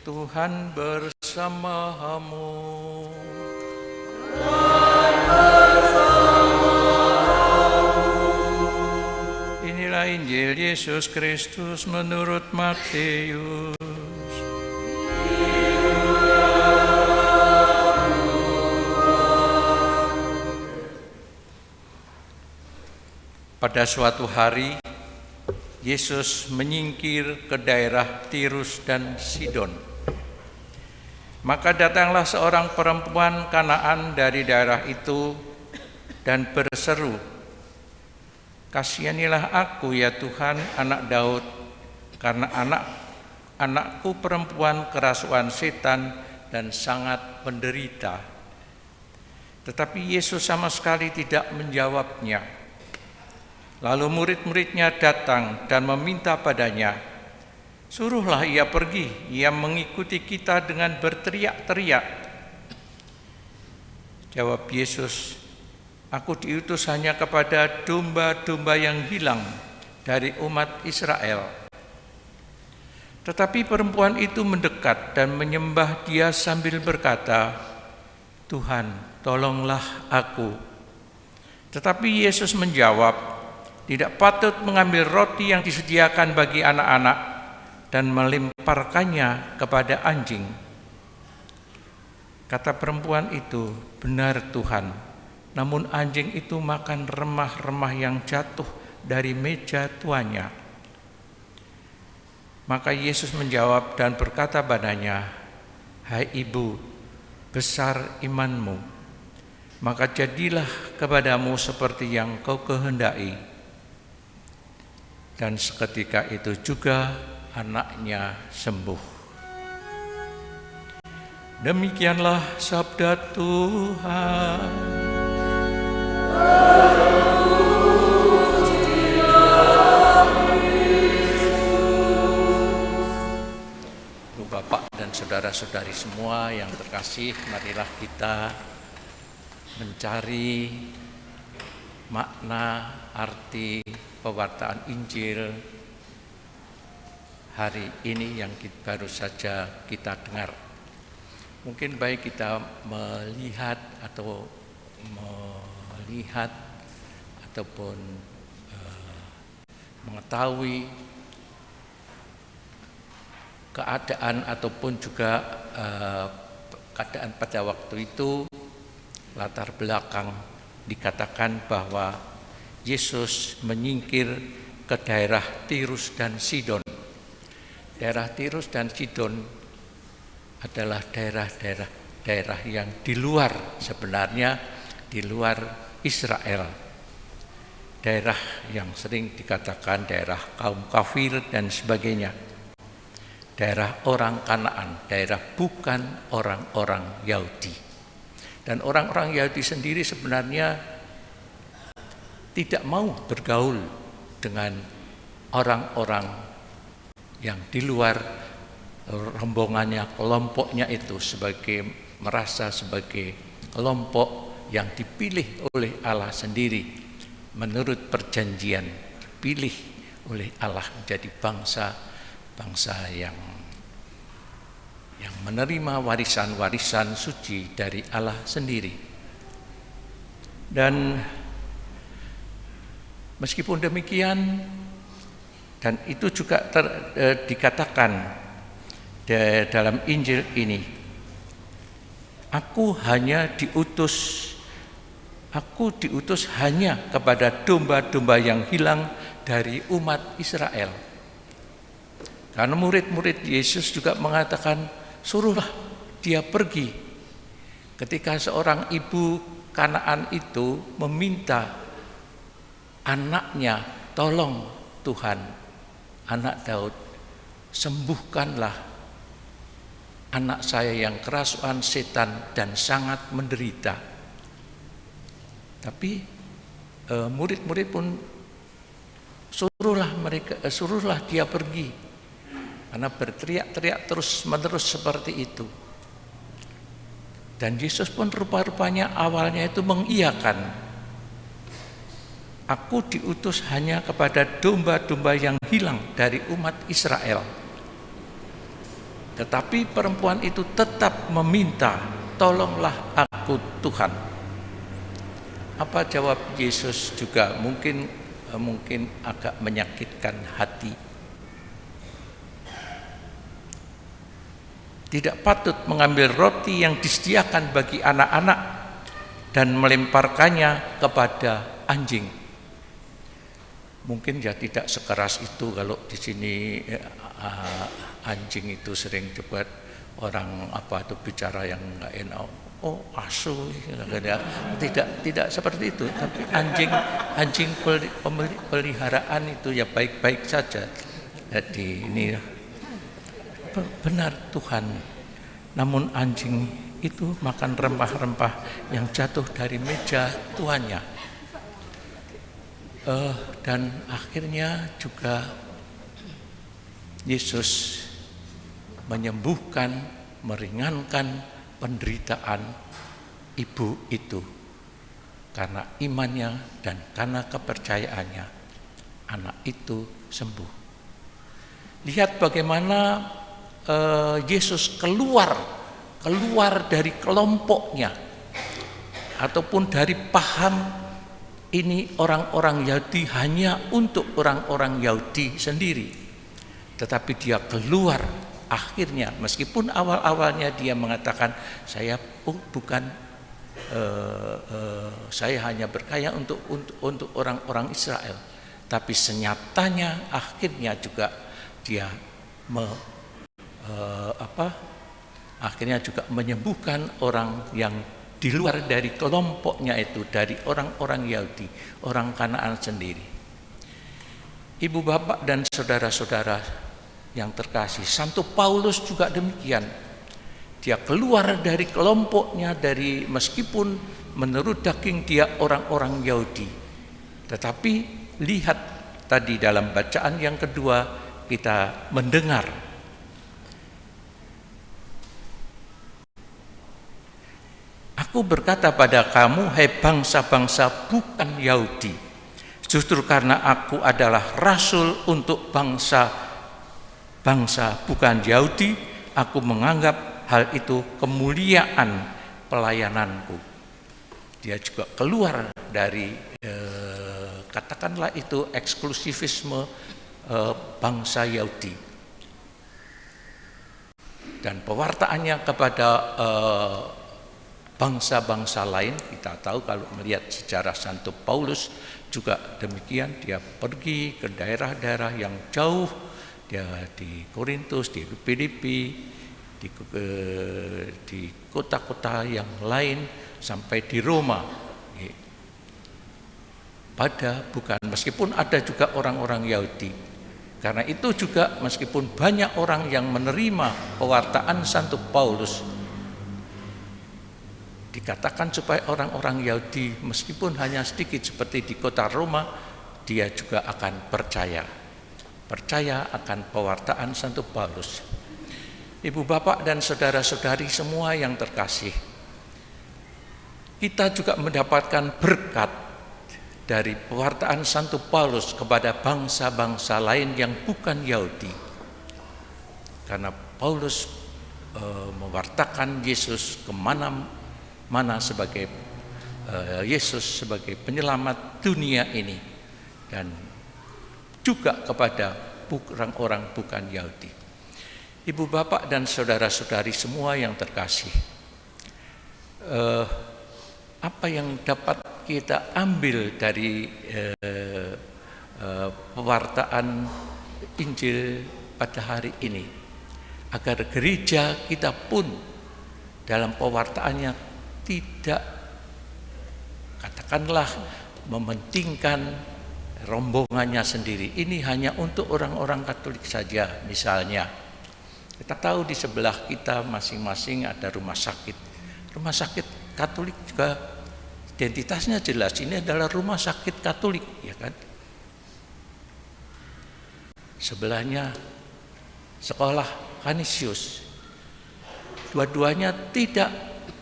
Tuhan bersamamu. Inilah Injil Yesus Kristus menurut Matius. Pada suatu hari, Yesus menyingkir ke daerah Tirus dan Sidon. Maka datanglah seorang perempuan Kanaan dari daerah itu dan berseru, "Kasihanilah aku ya Tuhan, anak Daud, karena anakku perempuan kerasukan setan dan sangat menderita." Tetapi Yesus sama sekali tidak menjawabnya. Lalu murid-muridnya datang dan meminta padanya, "Suruhlah ia pergi, ia mengikuti kita dengan berteriak-teriak." Jawab Yesus, "Aku diutus hanya kepada domba-domba yang hilang dari umat Israel." Tetapi perempuan itu mendekat dan menyembah Dia sambil berkata, "Tuhan, tolonglah aku." Tetapi Yesus menjawab, "Tidak patut mengambil roti yang disediakan bagi anak-anak dan melemparkannya kepada anjing." Kata perempuan itu, "Benar Tuhan, namun anjing itu makan remah-remah yang jatuh dari meja tuannya." Maka Yesus menjawab dan berkata padanya, "Hai ibu, besar imanmu, maka jadilah kepadamu seperti yang kau kehendaki." Dan seketika itu juga anaknya sembuh. Demikianlah sabda Tuhan. Ibu bapak dan saudara-saudari semua yang terkasih, marilah kita mencari makna arti pewartaan Injil hari ini yang baru saja kita dengar. Mungkin baik kita melihat ataupun mengetahui keadaan ataupun juga keadaan pada waktu itu, latar belakang dikatakan bahwa Yesus menyingkir ke daerah Tirus dan Sidon. Daerah Tirus dan Sidon adalah daerah yang di luar, sebenarnya di luar Israel. Daerah yang sering dikatakan daerah kaum kafir dan sebagainya. Daerah orang Kanaan, daerah bukan orang-orang Yahudi. Dan orang-orang Yahudi sendiri sebenarnya tidak mau bergaul dengan orang-orang yang di luar rombongannya, kelompoknya itu, merasa sebagai kelompok yang dipilih oleh Allah sendiri menurut perjanjian, dipilih oleh Allah menjadi bangsa yang menerima warisan-warisan suci dari Allah sendiri. Dan meskipun demikian, dan itu juga dikatakan dalam Injil ini, aku diutus hanya kepada domba-domba yang hilang dari umat Israel. Karena murid-murid Yesus juga mengatakan, "Suruhlah dia pergi." Ketika seorang ibu Kanaan itu meminta anaknya, "Tolong Tuhan, anak Daud, sembuhkanlah anak saya yang kerasukan setan dan sangat menderita." Tapi murid-murid pun suruhlah dia pergi, karena berteriak-teriak terus-menerus seperti itu. Dan Yesus pun rupa-rupanya awalnya itu mengiyakan, "Aku diutus hanya kepada domba-domba yang hilang dari umat Israel." Tetapi perempuan itu tetap meminta, tolonglah aku Tuhan. Apa jawab Yesus juga mungkin agak menyakitkan hati. Tidak patut mengambil roti yang disediakan bagi anak-anak dan melemparkannya kepada anjing. Mungkin ya tidak sekeras itu, kalau di sini anjing itu sering dibuat orang bicara yang enggak enak. Oh, asu, tidak seperti itu. Tapi anjing peliharaan itu ya baik-baik saja. Jadi ini benar Tuhan. Namun anjing itu makan rempah-rempah yang jatuh dari meja tuannya. Dan akhirnya juga Yesus menyembuhkan, meringankan penderitaan ibu itu karena imannya dan karena kepercayaannya. Anak itu sembuh. Lihat bagaimana Yesus keluar dari kelompoknya ataupun dari paham ini orang-orang Yahudi hanya untuk orang-orang Yahudi sendiri. Tetapi dia keluar akhirnya, meskipun awal-awalnya dia mengatakan saya hanya berkaya untuk orang-orang Israel. Tapi senyatanya akhirnya juga dia akhirnya juga menyembuhkan orang yang di luar dari kelompoknya itu, dari orang-orang Yahudi, orang Kanaan sendiri. Ibu bapak dan saudara-saudara yang terkasih, Santo Paulus juga demikian. Dia keluar dari kelompoknya, meskipun menurut daging dia orang-orang Yahudi. Tetapi lihat tadi dalam bacaan yang kedua kita mendengar Aku berkata pada kamu, hai bangsa-bangsa bukan Yahudi, justru karena aku adalah rasul untuk bangsa bukan Yahudi, aku menganggap hal itu kemuliaan pelayananku. Dia juga keluar dari katakanlah itu eksklusivisme bangsa Yahudi, dan pewartaannya kepada bangsa-bangsa lain. Kita tahu kalau melihat sejarah Santo Paulus juga demikian. Dia pergi ke daerah-daerah yang jauh. Dia di Korintus, di Filipi, di kota-kota yang lain, sampai di Roma. Meskipun ada juga orang-orang Yahudi. Karena itu juga meskipun banyak orang yang menerima pewartaan Santo Paulus, dikatakan supaya orang-orang Yahudi meskipun hanya sedikit seperti di kota Roma, dia juga akan percaya akan pewartaan Santo Paulus. Ibu bapak dan saudara-saudari semua yang terkasih, kita juga mendapatkan berkat dari pewartaan Santo Paulus kepada bangsa-bangsa lain yang bukan Yahudi. Karena Paulus mewartakan Yesus kemana-mana sebagai Yesus sebagai penyelamat dunia ini, dan juga kepada orang-orang bukan Yahudi. Ibu bapak dan saudara-saudari semua yang terkasih, apa yang dapat kita ambil dari pewartaan Injil pada hari ini, agar gereja kita pun dalam pewartaannya tidak katakanlah mementingkan rombongannya sendiri. Ini hanya untuk orang-orang Katolik saja. Misalnya kita tahu di sebelah kita masing-masing ada rumah sakit. Rumah sakit Katolik juga identitasnya jelas, ini adalah rumah sakit Katolik, ya kan? Sebelahnya sekolah Canisius. Dua-duanya tidak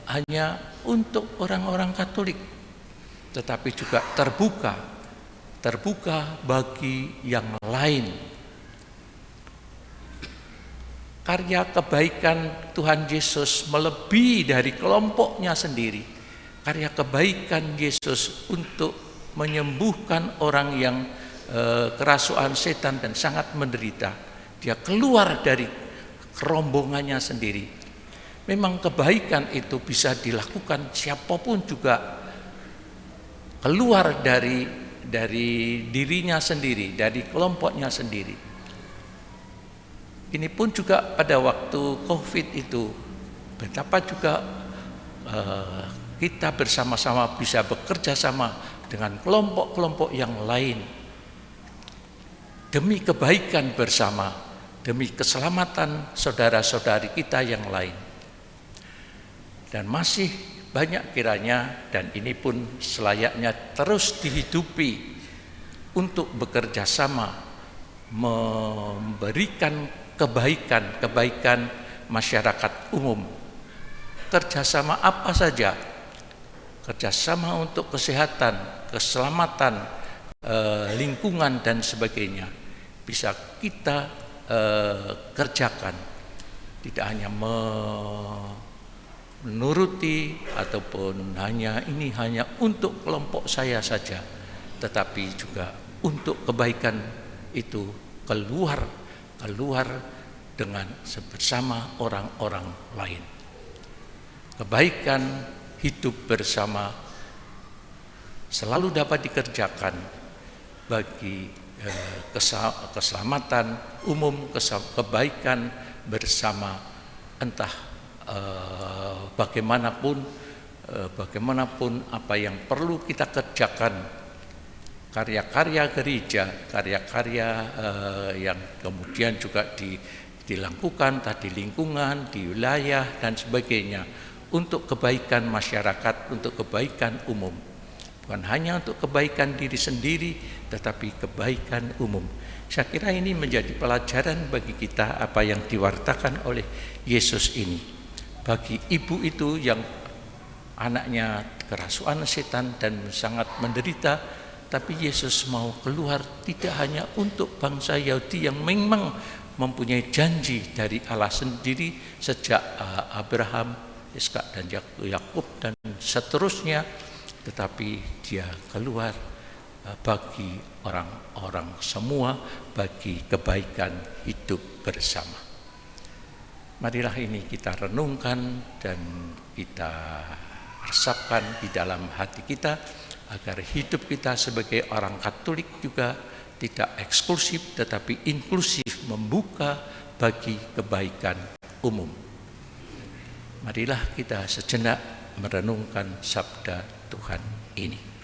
hanya untuk orang-orang Katolik, tetapi juga terbuka bagi yang lain. karya kebaikan Tuhan Yesus melebihi dari kelompoknya sendiri. Karya kebaikan Yesus untuk menyembuhkan orang yang kerasukan setan dan sangat menderita. Dia keluar dari rombongannya sendiri. Memang kebaikan itu bisa dilakukan siapapun juga keluar dari dirinya sendiri, dari kelompoknya sendiri. Ini pun juga pada waktu COVID itu, betapa juga kita bersama-sama bisa bekerja sama dengan kelompok-kelompok yang lain demi kebaikan bersama, demi keselamatan saudara-saudari kita yang lain. Dan masih banyak kiranya, dan ini pun selayaknya terus dihidupi untuk bekerja sama memberikan kebaikan masyarakat umum. Kerjasama apa saja? Kerjasama untuk kesehatan, keselamatan, lingkungan dan sebagainya bisa kita kerjakan. Tidak hanya menuruti ataupun hanya untuk kelompok saya saja, tetapi juga untuk kebaikan itu keluar dengan bersama orang-orang lain. Kebaikan hidup bersama selalu dapat dikerjakan bagi keselamatan umum, kebaikan bersama, entah bagaimanapun apa yang perlu kita kerjakan, karya-karya gereja, karya-karya yang kemudian juga dilakukan di lingkungan, di wilayah dan sebagainya, untuk kebaikan masyarakat, untuk kebaikan umum. Bukan hanya untuk kebaikan diri sendiri, tetapi kebaikan umum. Saya kira ini menjadi pelajaran bagi kita apa yang diwartakan oleh Yesus ini. Bagi ibu itu yang anaknya kerasukan setan dan sangat menderita, tapi Yesus mau keluar tidak hanya untuk bangsa Yahudi yang memang mempunyai janji dari Allah sendiri sejak Abraham, Ishak dan Yakub dan seterusnya, tetapi dia keluar bagi orang-orang semua, bagi kebaikan hidup bersama. Marilah ini kita renungkan dan kita resapkan di dalam hati kita, agar hidup kita sebagai orang Katolik juga tidak eksklusif tetapi inklusif, membuka bagi kebaikan umum. Marilah kita sejenak merenungkan sabda Tuhan ini.